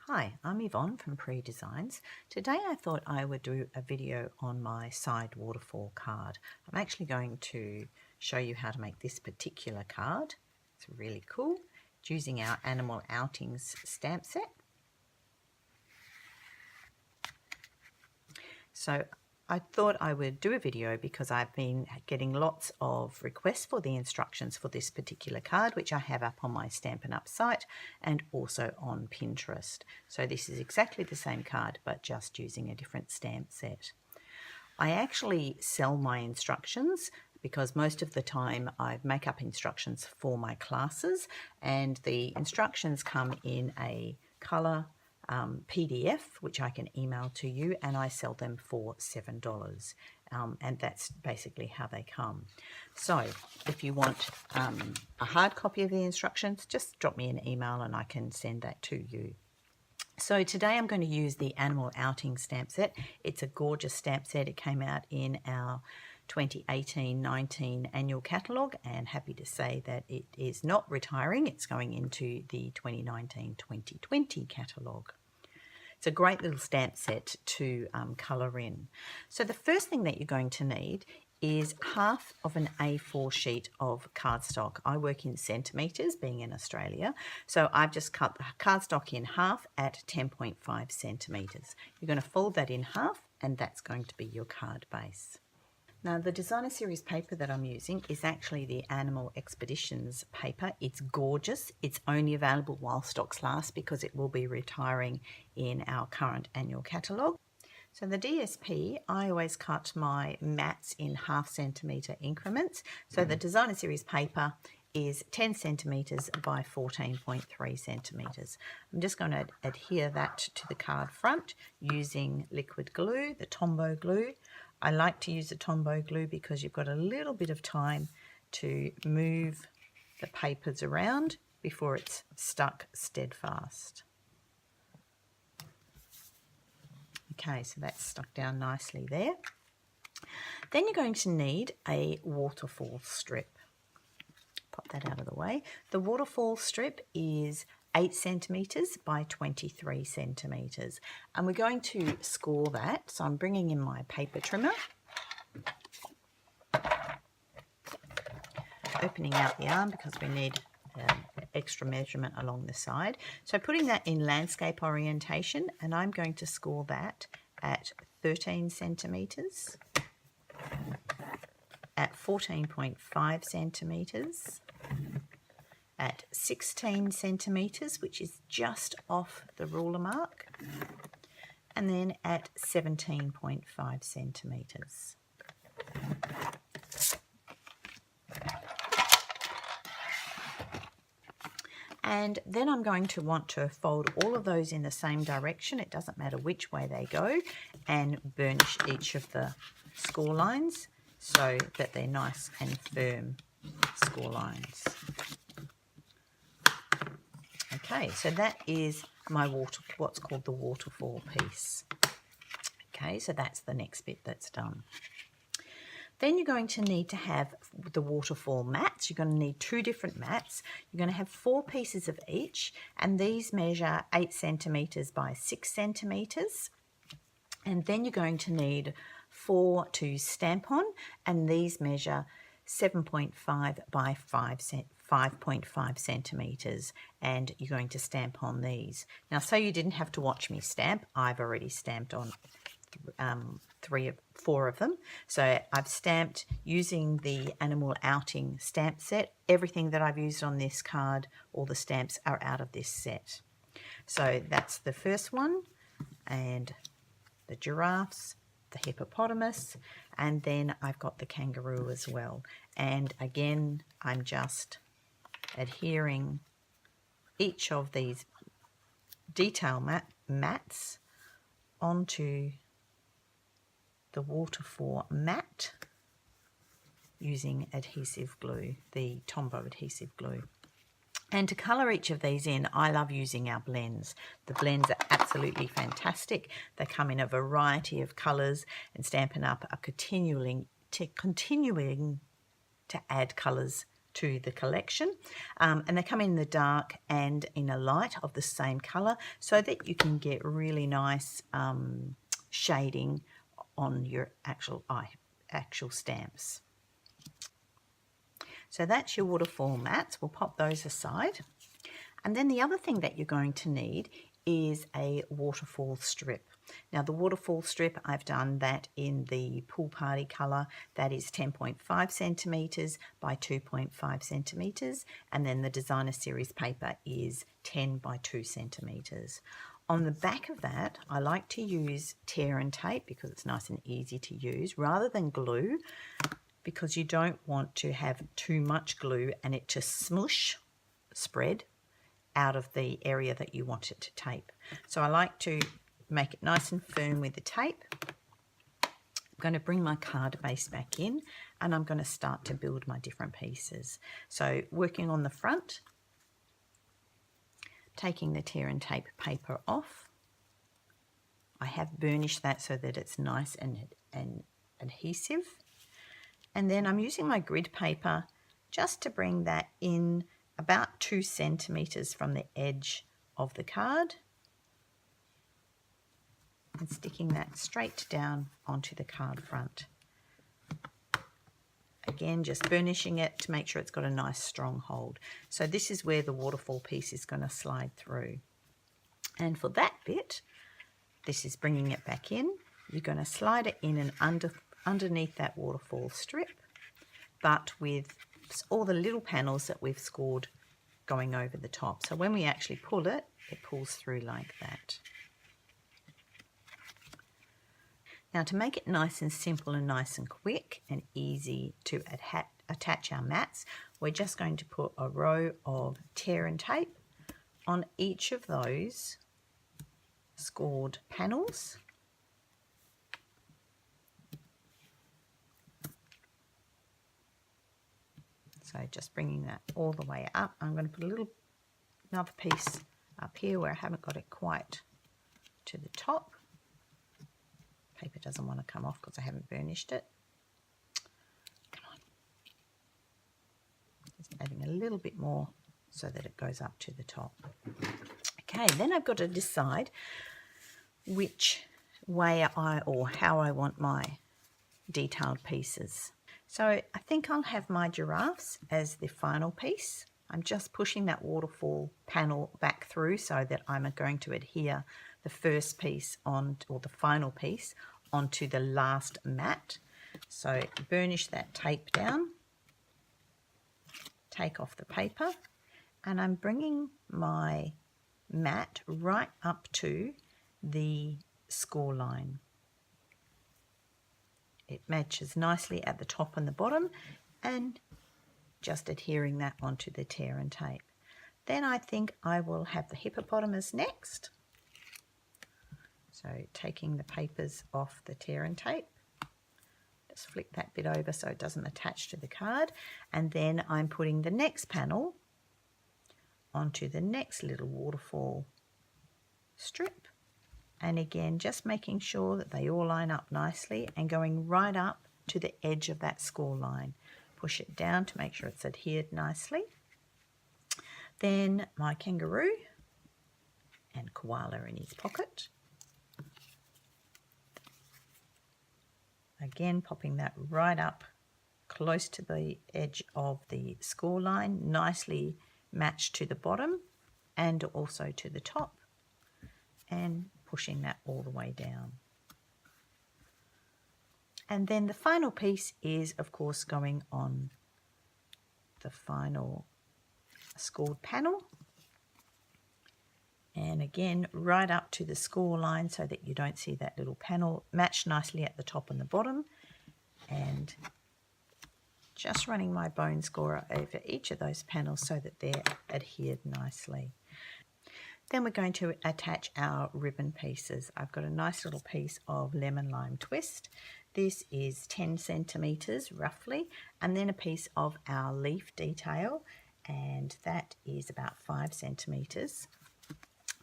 Hi, I'm Yvonne from Pree Designs. Today I thought I would do a video on my Side Waterfall card. I'm actually going to show you how to make this particular card. It's really cool. It's using our Animal Outings stamp set. So I thought I would do a video because I've been getting lots of requests for the instructions for this particular card, which I have up on my Stampin' Up site and also on Pinterest. So this is exactly the same card, but just using a different stamp set. I actually sell my instructions because most of the time I make up instructions for my classes, and the instructions come in a colour PDF, which I can email to you, and I sell them for $7. And that's basically how they come. So if you want a hard copy of the instructions, just drop me an email and I can send that to you. So today I'm going to use the Animal Outing stamp set. It's a gorgeous stamp set. It came out in our 2018-19 annual catalogue, and happy to say that it is not retiring. It's going into the 2019-2020 catalogue. It's a great little stamp set to colour in. So the first thing that you're going to need is half of an A4 sheet of cardstock. I work in centimetres, being in Australia, so I've just cut the cardstock in half at 10.5 centimetres. You're going to fold that in half, and that's going to be your card base. Now, the designer series paper that I'm using is actually the Animal Expeditions paper. It's gorgeous. It's only available while stocks last because it will be retiring in our current annual catalogue. So the DSP, I always cut my mats in ½ centimetre increments. So the designer series paper is 10 centimetres by 14.3 centimetres. I'm just going to adhere that to the card front using liquid glue, the Tombow glue. I like to use the Tombow glue because you've got a little bit of time to move the papers around before it's stuck steadfast. Okay, so that's stuck down nicely there. Then you're going to need a waterfall strip. Pop that out of the way. The waterfall strip is 8 centimetres by 23 centimetres, and we're going to score that. So I'm bringing in my paper trimmer, opening out the arm because we need extra measurement along the side. So putting that in landscape orientation, and I'm going to score that at 13 centimetres, at 14.5 centimetres, at 16 centimetres, which is just off the ruler mark, and then at 17.5 centimetres. And then I'm going to want to fold all of those in the same direction. It doesn't matter which way they go, and burnish each of the score lines so that they're nice and firm score lines. Okay, so that is my what's called the waterfall piece. Okay, so that's the next bit that's done. Then you're going to need to have the waterfall mats. You're going to need 2 different mats. You're going to have 4 pieces of each, and these measure 8 centimetres by 6 centimetres. And then you're going to need 4 to stamp on, and these measure 7.5 by 5.5 centimetres, and you're going to stamp on these. Now, so you didn't have to watch me stamp, I've already stamped on 4 of them. So I've stamped using the Animal Outing stamp set. Everything that I've used on this card, all the stamps are out of this set. So that's the first one, and the giraffes, the hippopotamus, and then I've got the kangaroo as well. And again, I'm just adhering each of these detail mats onto the waterfall mat using adhesive glue, the Tombow adhesive glue. And to colour each of these in, I love using our blends. The blends are absolutely fantastic. They come in a variety of colours, and Stampin' Up are continuing to add colours to the collection, and they come in the dark and in a light of the same colour, so that you can get really nice shading on your actual stamps. So that's your waterfall mats. We'll pop those aside. And then the other thing that you're going to need is a waterfall strip. Now the waterfall strip, I've done that in the pool party colour. That is 10.5 centimetres by 2.5 centimetres, and then the designer series paper is 10 by 2 centimetres. On the back of that, I like to use tear and tape because it's nice and easy to use, rather than glue, because you don't want to have too much glue and it just spread out of the area that you want it to tape. So I like to make it nice and firm with the tape. I'm going to bring my card base back in, and I'm going to start to build my different pieces. So working on the front, taking the tear and tape paper off. I have burnished that so that it's nice and adhesive. And then I'm using my grid paper just to bring that in about 2 centimetres from the edge of the card, and sticking that straight down onto the card front. Again, just burnishing it to make sure it's got a nice strong hold. So this is where the waterfall piece is going to slide through. And for that bit, this is bringing it back in. You're going to slide it in and underneath that waterfall strip, but with all the little panels that we've scored going over the top. So when we actually pull it, it pulls through like that. Now to make it nice and simple and nice and quick and easy to attach our mats, we're just going to put a row of tear and tape on each of those scored panels. So just bringing that all the way up. I'm going to put another piece up here where I haven't got it quite to the top. Paper doesn't want to come off because I haven't burnished it. Come on. Just adding a little bit more so that it goes up to the top. Okay, then I've got to decide which way how I want my detailed pieces. So I think I'll have my giraffes as the final piece. I'm just pushing that waterfall panel back through so that I'm going to adhere the first piece or the final piece onto the last mat. So burnish that tape down, take off the paper, and I'm bringing my mat right up to the score line. It matches nicely at the top and the bottom, and just adhering that onto the tear and tape. Then I think I will have the hippopotamus next. So taking the papers off the tear and tape, just flick that bit over so it doesn't attach to the card, and then I'm putting the next panel onto the next little waterfall strip, and again just making sure that they all line up nicely and going right up to the edge of that score line. Push it down to make sure it's adhered nicely. Then my kangaroo and koala in his pocket. Again, popping that right up close to the edge of the score line, nicely matched to the bottom and also to the top, and pushing that all the way down. And then the final piece is, of course, going on the final scored panel. And again, right up to the score line so that you don't see that little panel, matched nicely at the top and the bottom. And just running my bone scorer over each of those panels so that they're adhered nicely. Then we're going to attach our ribbon pieces. I've got a nice little piece of lemon lime twist. This is 10 centimetres roughly, and then a piece of our leaf detail, and that is about 5 centimetres.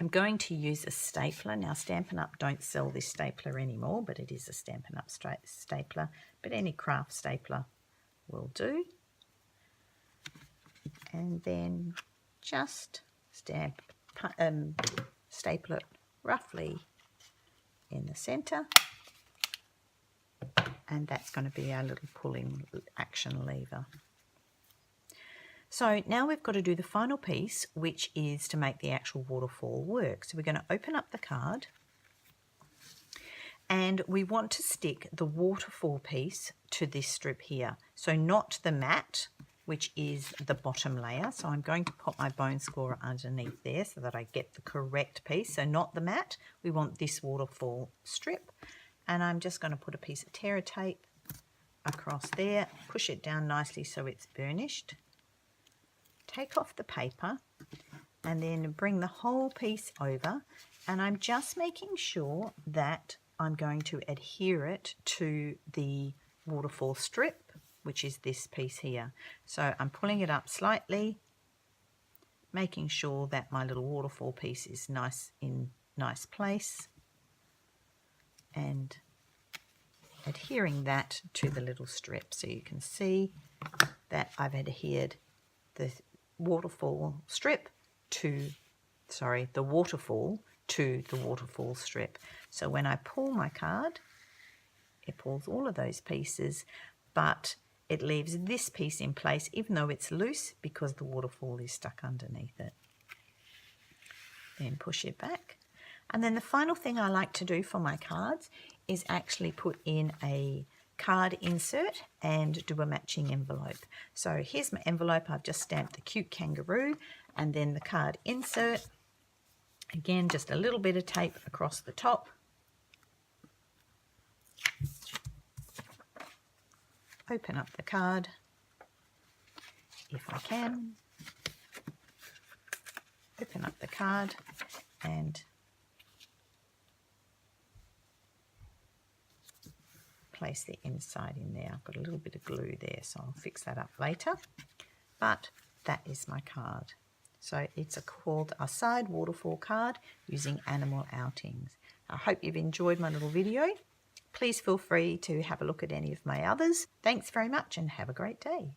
I'm going to use a stapler. Now Stampin' Up! Don't sell this stapler anymore, but it is a Stampin' Up! Stapler, but any craft stapler will do. and then just staple it roughly in the center, and that's going to be our little pulling action lever. So now we've got to do the final piece, which is to make the actual waterfall work. So we're going to open up the card, and we want to stick the waterfall piece to this strip here. So not the mat, which is the bottom layer. So I'm going to pop my bone scorer underneath there so that I get the correct piece. So not the mat, we want this waterfall strip. And I'm just going to put a piece of Terra tape across there, push it down nicely so it's burnished. Take off the paper and then bring the whole piece over, and I'm just making sure that I'm going to adhere it to the waterfall strip, which is this piece here. So I'm pulling it up slightly, making sure that my little waterfall piece is in nice place, and adhering that to the little strip. So you can see that I've adhered the waterfall strip to, the waterfall to the waterfall strip. So when I pull my card, it pulls all of those pieces, but it leaves this piece in place even though it's loose because the waterfall is stuck underneath it. Then push it back. And then the final thing I like to do for my cards is actually put in a card insert and do a matching envelope. So here's my envelope. I've just stamped the cute kangaroo, and then the card insert. Again, just a little bit of tape across the top. Open up the card if I can. Open up the card and place the inside in there. I've got a little bit of glue there, so I'll fix that up later. But that is my card. So it's called a Side Waterfall card using animal outings. I hope you've enjoyed my little video. Please feel free to have a look at any of my others. Thanks very much and have a great day.